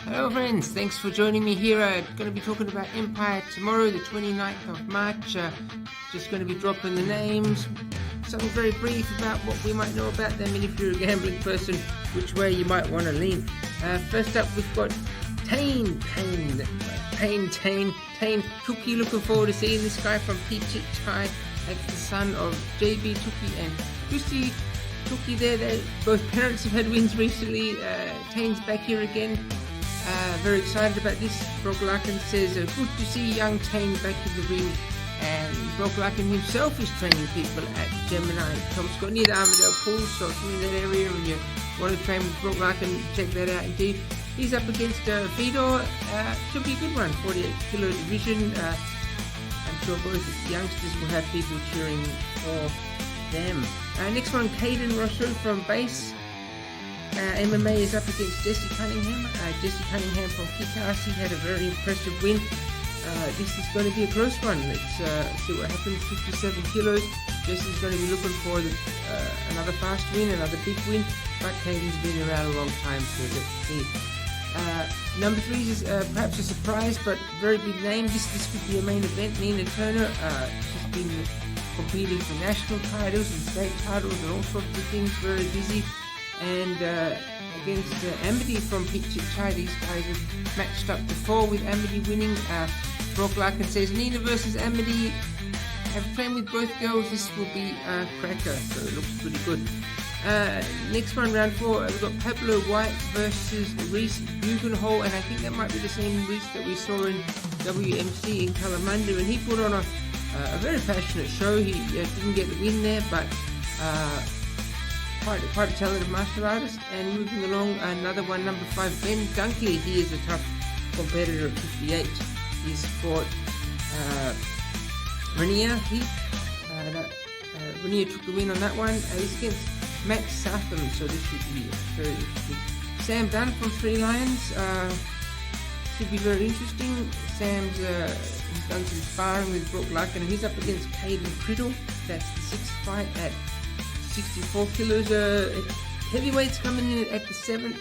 Hello friends, thanks for joining me here. Going to be talking about Empire tomorrow, the 29th of March. Just going to be dropping the names, something very brief about what we might know about them, and if you're a gambling person, which way you might want to lean. First up, we've got Tayne Tuki. Looking forward to seeing this guy from Pichit Chai. That's the son of JB Tuki and Lucy Tuki there. Both parents have had wins recently. Tayne's back here again. Very excited about this. Beauglehole says, good to see young Tayne back in the ring. And Beauglehole himself is training people at Gemini. Tom's got near the Armadale Pool, so if you're in that area and you want to train with Beauglehole, check that out indeed. He's up against Fedor. Should be a good one, 48 kilo division. I'm sure both youngsters will have people cheering for them. Next one, Caiden Rousseau from base. MMA is up against Jesse Cunningham. Jesse Cunningham from Kick-Ass, he had a very impressive win. This is going to be a close one. Let's see what happens. 57 kilos. Jesse's going to be looking for another fast win, another big win. But Caiden's been around a long time, so let's see. Number 3 is perhaps a surprise, but very big name. This could be a main event. Nina Turner, she's been competing for national titles and state titles and all sorts of things. Very busy. And against Amity from Pichit Chai, these guys have matched up before with Amity winning. Beauglehole says Nina versus Amity. Have trained with both girls. This will be a cracker, so it looks pretty good. Next one, round 4, we've got Pablo White versus Rhys Beauglehole, and I think that might be the same Rhys that we saw in WMC in Kalamunda, and he put on a very passionate show. He didn't get the win there, but quite a talented martial artist. And moving along, another one, number 5, Ben Dunkley. He is a tough competitor at 58. He's fought Renier Heath. Renier took the win on that one. He's against Max Southam, so this should be very interesting. Sam Dunn from Three Lions. Should be very interesting. Sam's he's done some sparring with Beauglehole, and he's up against Caiden Criddle. That's the 6th fight at 64 kilos. Heavyweights coming in at the 7th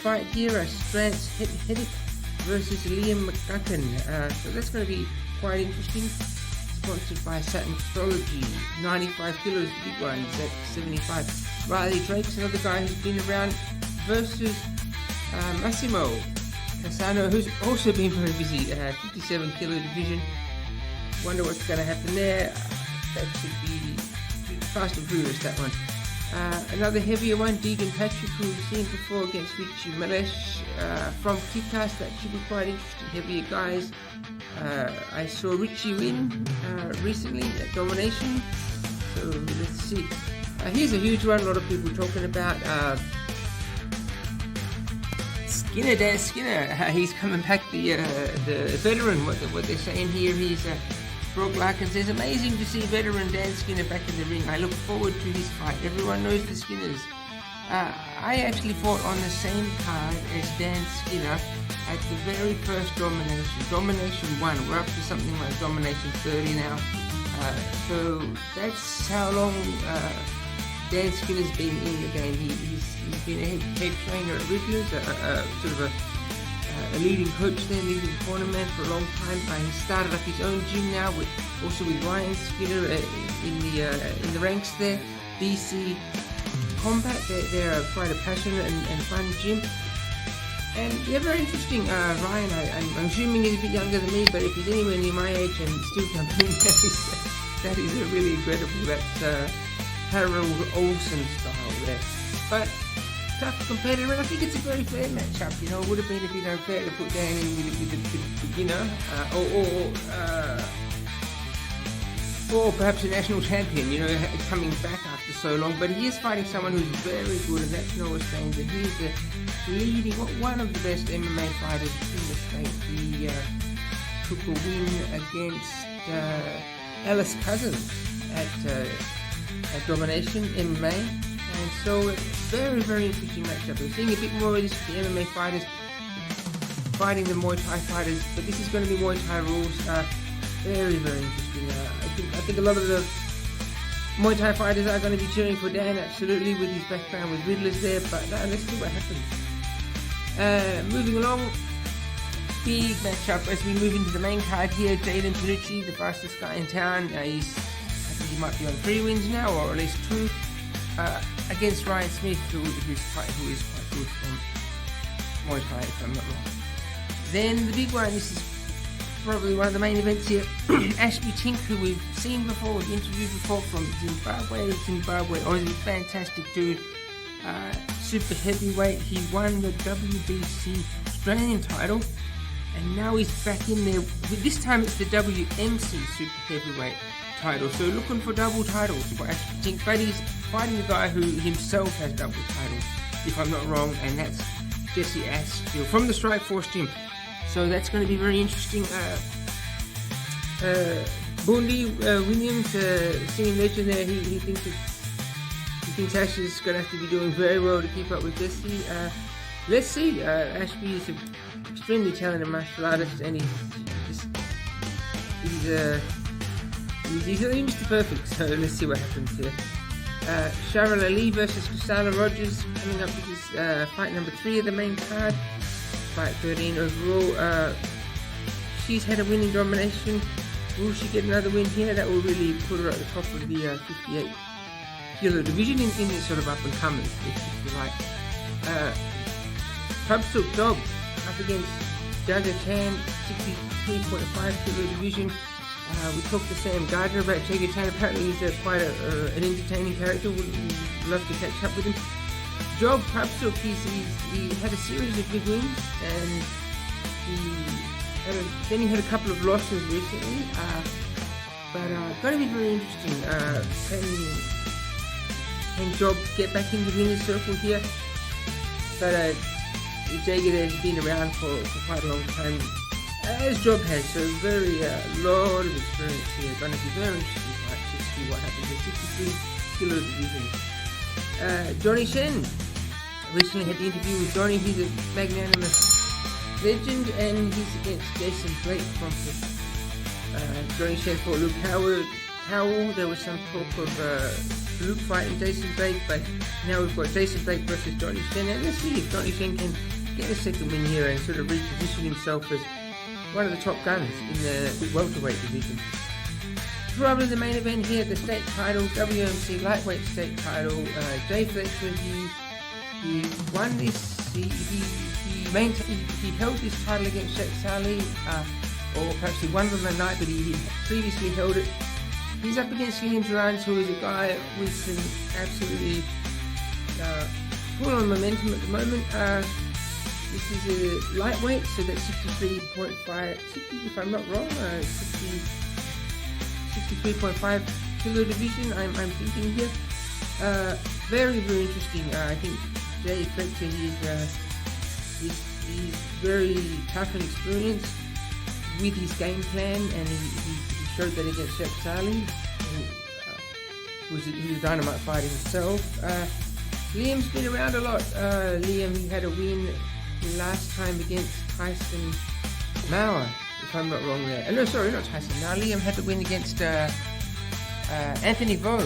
fight here. Strantz Hettig versus McGuckin. So that's going to be quite interesting. Sponsored by Saturn Astrology. 95 kilos, big ones at 75. Ryley Drake's another guy who's been around versus Massimo Cassano, who's also been very busy. 57 kilo division. Wonder what's going to happen there. That should be Fast and Furious, that one. Another heavier one, Deegan Patrick, who we've seen before against Richie Mallish from Kick-Ass. That should be quite interesting. Heavier guys. I saw Richie win recently at Domination, so let's see. Here's a huge one, a lot of people talking about Skinner, Dan Skinner. He's coming back, the veteran. What they're saying here, he's Beauglehole says, amazing to see veteran Dan Skinner back in the ring. I look forward to his fight. Everyone knows the Skinners. I actually fought on the same card as Dan Skinner at the very first Domination. Domination 1. We're up to something like Domination 30 now. So that's how long Dan Skinner's been in the game. He's been a head trainer at Riddler's, sort of a leading coach there, leading tournament for a long time. He started up his own gym now, also with Ryan Skinner in the ranks there. BC Combat, they're quite a passionate and fun gym. And yeah, very interesting. Ryan, I'm assuming he's a bit younger than me, but if he's anywhere near my age and still jumping, that is really incredible. That's Harold Olsen style there. But tough competitor, and I think it's a very fair matchup. You know, it would have been a bit unfair to put Dan in with a beginner, or perhaps a national champion, you know, coming back after so long. But he is fighting someone who's very good, and that's Noah Staines, and he's the leading, one of the best MMA fighters in the state. He took a win against Alice Cousins at Domination MMA. And so, very, very interesting matchup. We're seeing a bit more of this with the MMA fighters fighting the Muay Thai fighters, but this is going to be Muay Thai rules. Very, very interesting. I think a lot of the Muay Thai fighters are going to be cheering for Dan, absolutely, with his background with Riddlers there, but let's see what happens. Moving along, big matchup as we move into the main card here. Jayden Panucci, the fastest guy in town. I think he might be on 3 wins now, or at least 2, against Ryan Smith, who is quite good from Muay Thai, if I'm not wrong. Then the big one, this is probably one of the main events here. Ashby Tink, who we've seen before, we've interviewed before, from Zimbabwe, Aussie, fantastic dude. Super heavyweight. He won the WBC Australian title, and now he's back in there. This time it's the WMC Super Heavyweight title. So looking for double titles for Ashby Tink, but he's fighting the guy who himself has double titles, if I'm not wrong, and that's Jesse Astill from the Strikeforce gym. So that's going to be very interesting. Bundy Williams, singing legend there, he thinks Ash is going to have to be doing very well to keep up with Jesse. Let's see. Ashby is an extremely talented martial artist, and he's Mr. Perfect. So let's see what happens here. Cheryl Ali versus Cassano Rogers coming up with this fight number 3 of the main card. Fight 13 overall. She's had a winning domination. Will she get another win here? That will really put her at the top of the 58 kilo division in this sort of up and comers, if you like. Pubsook Dog up against Jagger Chan, 63.5 kilo division. We talked to Sam Gardner about Jagger Chan. Apparently he's quite an entertaining character. Would love to catch up with him. Job Pubsook, he had a series of big wins, and then he had a couple of losses recently. But going to be very interesting. Can Job get back into the winner's circle here? But Jagger has been around for quite a long time, as Job has, so very lot of experience here. Going to be very interesting fight to see what happens at 63 kilo division. Johnny Shen. Recently had the interview with Johnny. He's a magnanimous legend, and he's against Jason Blake from Johnny Shen fought Luke Howell. There was some talk of Luke fighting Jason Blake, but now we've got Jason Blake versus Johnny Shen, and let's see if Johnny Shen can get a second win here and sort of reposition himself as one of the top guns in the welterweight division. Probably the main event here, the state title, WMC lightweight state title. Jay Fletcher, he won this. He held this title against Sheikh Saleh, or perhaps he won it on the night, but he previously held it. He's up against Liam Durrance, who is a guy with some absolutely full on momentum at the moment. This is a lightweight, so that's 63.5, if I'm not wrong, 63.5 kilo division, I'm thinking here. Very, very interesting. I think Jay Fletcher, he's very tough and experienced with his game plan, and he showed that against Sheikh Saleh, who was a dynamite fighter himself. Liam's been around a lot. Liam, he had a win last time against Tyson Mauer, if I'm not wrong there. No, sorry, not Tyson. Now Liam had the win against Anthony Vo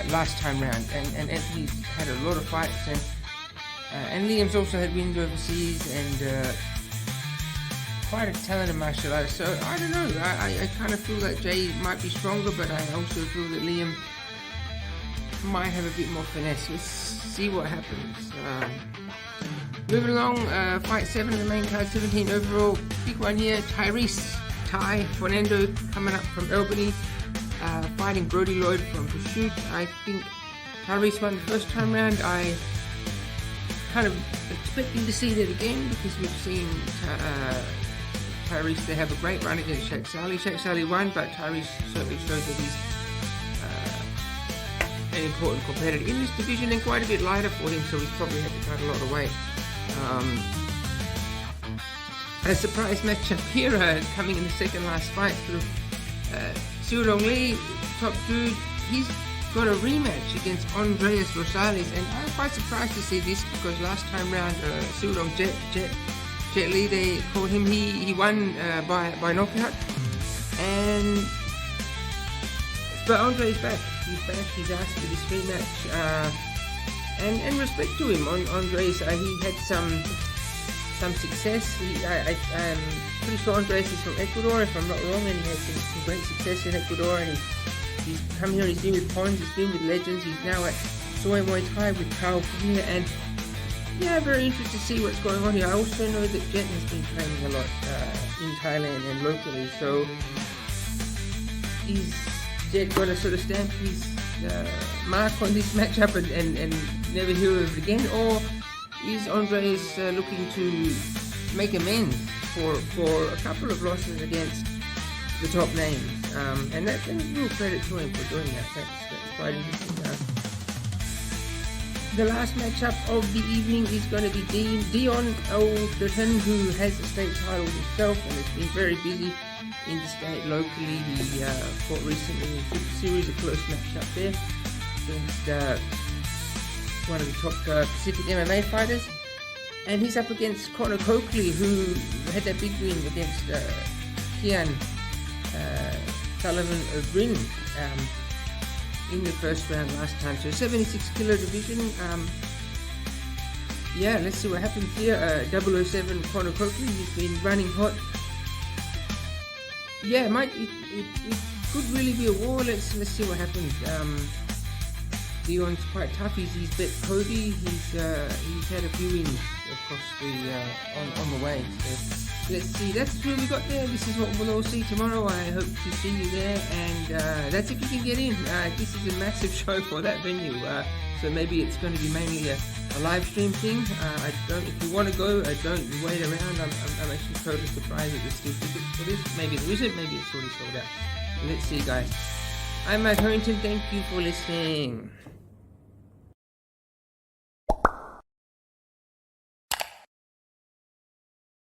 last time round, and Anthony's had a lot of fights, and Liam's also had wins overseas, and quite a talented martial artist. So I don't know, I kind of feel that Jay might be stronger, but I also feel that Liam might have a bit more finesse. Let's see what happens. Moving along, fight 7 of the main card, 17 overall. Big one here, Ty Fernando coming up from Albany, fighting Brody Lloyd from Pursuit. I think Tyrese won the first time round. I kind of expecting to see that again, because we've seen Tyrese, they have a great run against Sheikh Saleh. Sheikh Saleh won, but Tyrese certainly shows that he's an important competitor in this division, and quite a bit lighter for him, so he's probably had to cut a lot of weight. A surprise matchup here, coming in the second last fight, sort of Siu-Dong Lee, top dude, he's got a rematch against Andreas Rosales, and I'm quite surprised to see this, because last time round Siu-Dong Jet Lee, they called him, he won by knockout, but Andre's back. He's asked for this rematch, and respect to him. Andres, he had some some success. I'm pretty sure Andres is from Ecuador, if I'm not wrong, and he has some great success in Ecuador. And he's come here. He's been with Pons. He's been with legends. He's now at Soy Muay Thai with Carl here, and yeah, very interested to see what's going on here. I also know that Jet has been training a lot in Thailand and locally, so is Jet going to sort of stamp his mark on this matchup and never hear of it again, or is Andres looking to make amends for a couple of losses against the top names? And that's real credit to him for doing that. That's quite interesting. The last matchup of the evening is going to be Dion Alderton, who has the state title himself and has been very busy in the state locally. He fought recently in Super Series, a close matchup there against one of the top Pacific MMA fighters. And he's up against Connor Coakley, who had that big win against Kian Sullivan of Bryn in the first round last time. So 76 kilo division. Yeah, let's see what happens here. 007 Connor Coakley, he's been running hot. Yeah, it could really be a war. Let's see what happens. Dion's quite tough. He's bet Cody. He's had a few wins across the on the way. So let's see. That's what we got there. This is what we'll all see tomorrow. I hope to see you there. And that's if you can get in. This is a massive show for that venue. So maybe it's going to be mainly a live stream thing. If you want to go, don't wait around. I'm actually totally surprised that there's still tickets for this. Maybe there isn't. Maybe it's already sold out. Let's see, guys. I'm Matt Harrington. Thank you for listening.